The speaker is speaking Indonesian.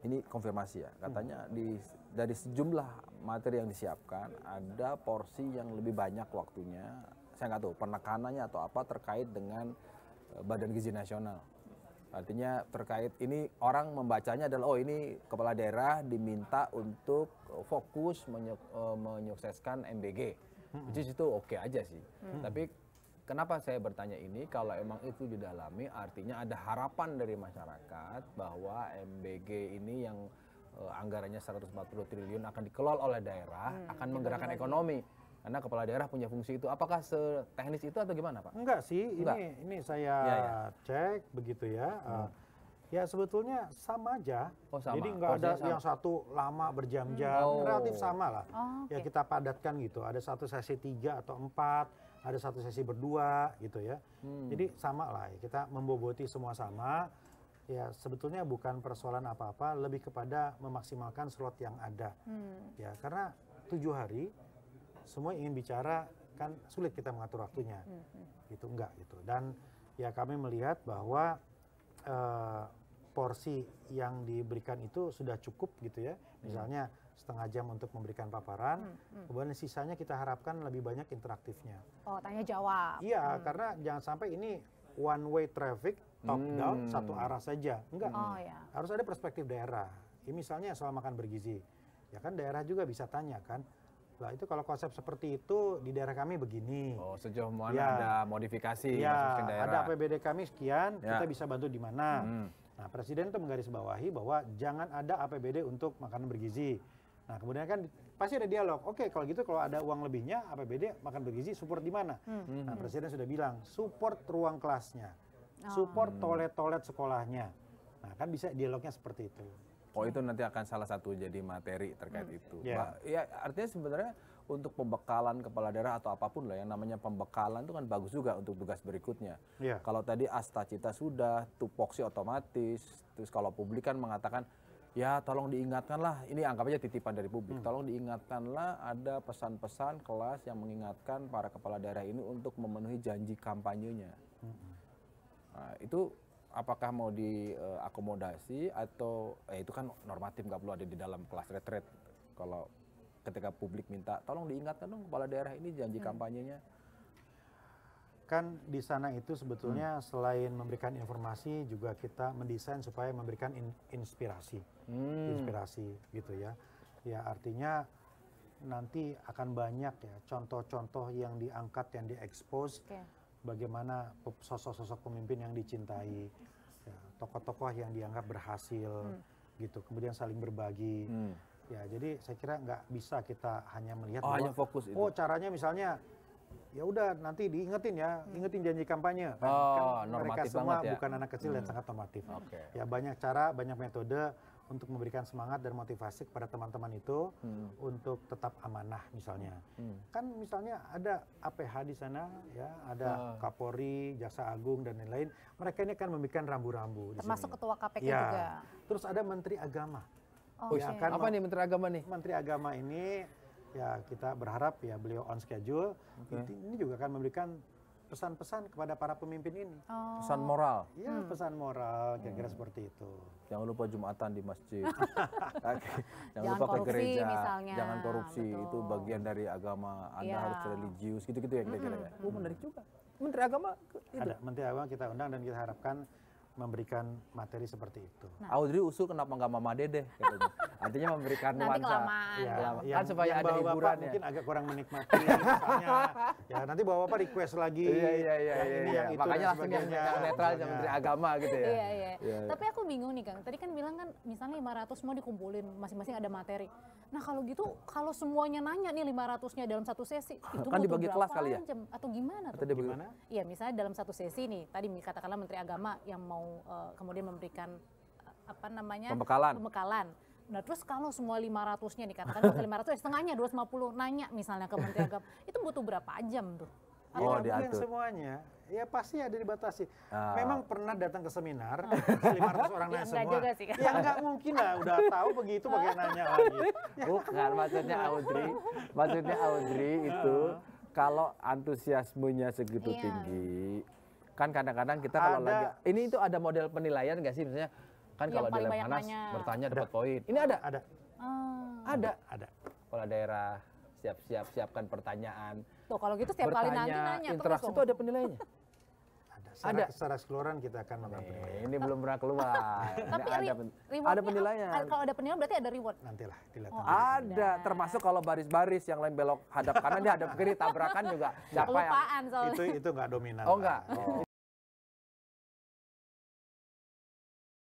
ini konfirmasi ya, katanya dari sejumlah materi yang disiapkan ada porsi yang lebih banyak waktunya, saya nggak tahu penekanannya atau apa terkait dengan Badan Gizi Nasional. Artinya terkait ini orang membacanya adalah oh ini kepala daerah diminta untuk fokus menyukseskan MBG. Which is itu oke aja sih. Tapi kenapa saya bertanya ini, kalau emang itu didalami artinya ada harapan dari masyarakat bahwa MBG ini yang anggarannya 140 triliun akan dikelola oleh daerah, akan menggerakkan ekonomi. Karena kepala daerah punya fungsi itu. Apakah seteknis itu atau gimana, Pak? Enggak sih, ini saya cek begitu ya. Ya sebetulnya sama aja. Oh, sama. Jadi nggak ada yang satu lama berjam-jam, relatif sama lah. Ya kita padatkan gitu. Ada satu sesi 3 atau 4, ada satu sesi berdua gitu ya. Jadi sama lah. Kita memboboti semua sama. Ya sebetulnya bukan persoalan apa-apa, lebih kepada memaksimalkan slot yang ada. Ya karena 7 hari. Semua ingin bicara, kan sulit kita mengatur waktunya, gitu enggak gitu. Dan ya kami melihat bahwa porsi yang diberikan itu sudah cukup gitu ya. Misalnya setengah jam untuk memberikan paparan, kemudian sisanya kita harapkan lebih banyak interaktifnya. Oh, tanya jawab. Iya, karena jangan sampai ini one way traffic, top down, satu arah saja. Enggak, harus ada perspektif daerah. Ini misalnya soal makan bergizi, ya kan daerah juga bisa tanya kan. Lah itu kalau konsep seperti itu di daerah kami begini. Oh, sejauh mana ada modifikasi ya, daerah. ada APBD kami sekian, kita bisa bantu di mana. Nah, Presiden itu menggarisbawahi bahwa jangan ada APBD untuk makanan bergizi. Nah, kemudian kan pasti ada dialog. Oke, kalau gitu kalau ada uang lebihnya APBD makan bergizi support di mana? Nah, Presiden sudah bilang support ruang kelasnya. Support toilet-toilet sekolahnya. Nah, kan bisa dialognya seperti itu. Oh, itu nanti akan salah satu jadi materi terkait itu. Ya, artinya sebenarnya untuk pembekalan kepala daerah atau apapun lah yang namanya pembekalan itu kan bagus juga untuk tugas berikutnya. Kalau tadi Astacita sudah, tupoksi otomatis, terus kalau publik kan mengatakan ya tolong diingatkanlah, ini anggap aja titipan dari publik, tolong diingatkanlah ada pesan-pesan kelas yang mengingatkan para kepala daerah ini untuk memenuhi janji kampanyenya. Nah, itu apakah mau diakomodasi atau itu kan normatif, nggak perlu ada di dalam kelas retret. Kalau ketika publik minta tolong diingatkan dong kepala daerah ini janji kampanyenya. Kan di sana itu sebetulnya selain memberikan informasi juga kita mendesain supaya memberikan inspirasi. Inspirasi gitu ya. Ya artinya nanti akan banyak ya contoh-contoh yang diangkat, yang diekspos. Bagaimana sosok-sosok pemimpin yang dicintai, ya, tokoh-tokoh yang dianggap berhasil, gitu. Kemudian saling berbagi. Ya, jadi saya kira nggak bisa kita hanya melihat bahwa, hanya fokus itu. Oh caranya misalnya, ya udah nanti diingetin ya, ingetin janji kampanye. Kan mereka semua bukan anak kecil dan sangat normatif. Ya banyak cara, banyak metode untuk memberikan semangat dan motivasi kepada teman-teman itu untuk tetap amanah misalnya. Kan misalnya ada APH di sana, ya ada Kapolri, Jaksa Agung dan lain-lain. Mereka ini kan memberikan rambu-rambu. Termasuk Ketua KPK ya. juga. Terus ada Menteri Agama. Ya, kan apa nih Menteri Agama nih? Menteri Agama ini ya kita berharap ya beliau on schedule. Ini juga akan memberikan pesan-pesan kepada para pemimpin ini. Pesan moral. Iya, pesan moral kira-kira seperti itu. Jangan lupa Jumatan di masjid. Jangan lupa ke gereja. Misalnya. Jangan korupsi. Betul. Itu bagian dari agama. Anda harus religius. Gitu-gitu ya kira-kira. Oh, menarik juga. Menteri Agama itu. Ada Menteri Agama kita undang dan kita harapkan memberikan materi seperti itu. Audrey usul kenapa nggak Mama Dede? Katanya. Artinya memberikan nuansa. Nanti kelamaan. Ya, kan supaya ada hiburan mungkin agak kurang menikmati misalnya. Ya nanti bapak request lagi. Iya. Makanya langsung yang netral sama Menteri Agama gitu ya. Iya. Tapi aku bingung nih Kang. Tadi kan bilang kan misalnya 500 semua dikumpulin, masing-masing ada materi. Nah kalau gitu, kalau semuanya nanya nih 500-nya dalam satu sesi, itu kan dibagi kelas kali ya? Jam? Atau gimana tuh? Gimana? Iya, misalnya dalam satu sesi nih, tadi katakanlah Menteri Agama yang mau kemudian memberikan pembekalan. Nah terus kalau semua 500-nya nih, katakan 500 setengahnya 250 nanya misalnya ke Menteri Agama, itu butuh berapa jam tuh? Mungkin semuanya, ya pasti ada dibatasi. Memang pernah datang ke seminar, 500 orang nanya semua. Juga sih, kan? Ya nggak mungkin lah, udah tahu begitu pakai nanya lagi. Bukan, maksudnya Audrey itu kalau antusiasmenya segitu tinggi, kan kadang-kadang kita kalau lagi, ini itu ada model penilaian nggak sih, misalnya Kan Yang kalau di paling lem banyak panas nanya. bertanya dapat poin. Ini ada. Ada, Ada. ada. Kepala daerah siapkan pertanyaan. Tuh kalau gitu setiap kali nanti Bertanya, nanya interaksi terus itu dong. ada penilaiannya. Secara keseluruhan kita akan melakukan penilaian. Ini belum pernah keluar. Ini Tapi ada rewardnya penilaian. kalau ada penilaian berarti ada reward. Nantilah dilihat. Ada, termasuk kalau baris-baris yang lain belok hadap kanan dia hadap kiri tabrakan juga. Siapa yang Kelupaan soalnya. Itu nggak dominan. Oh Pak. enggak. Oh.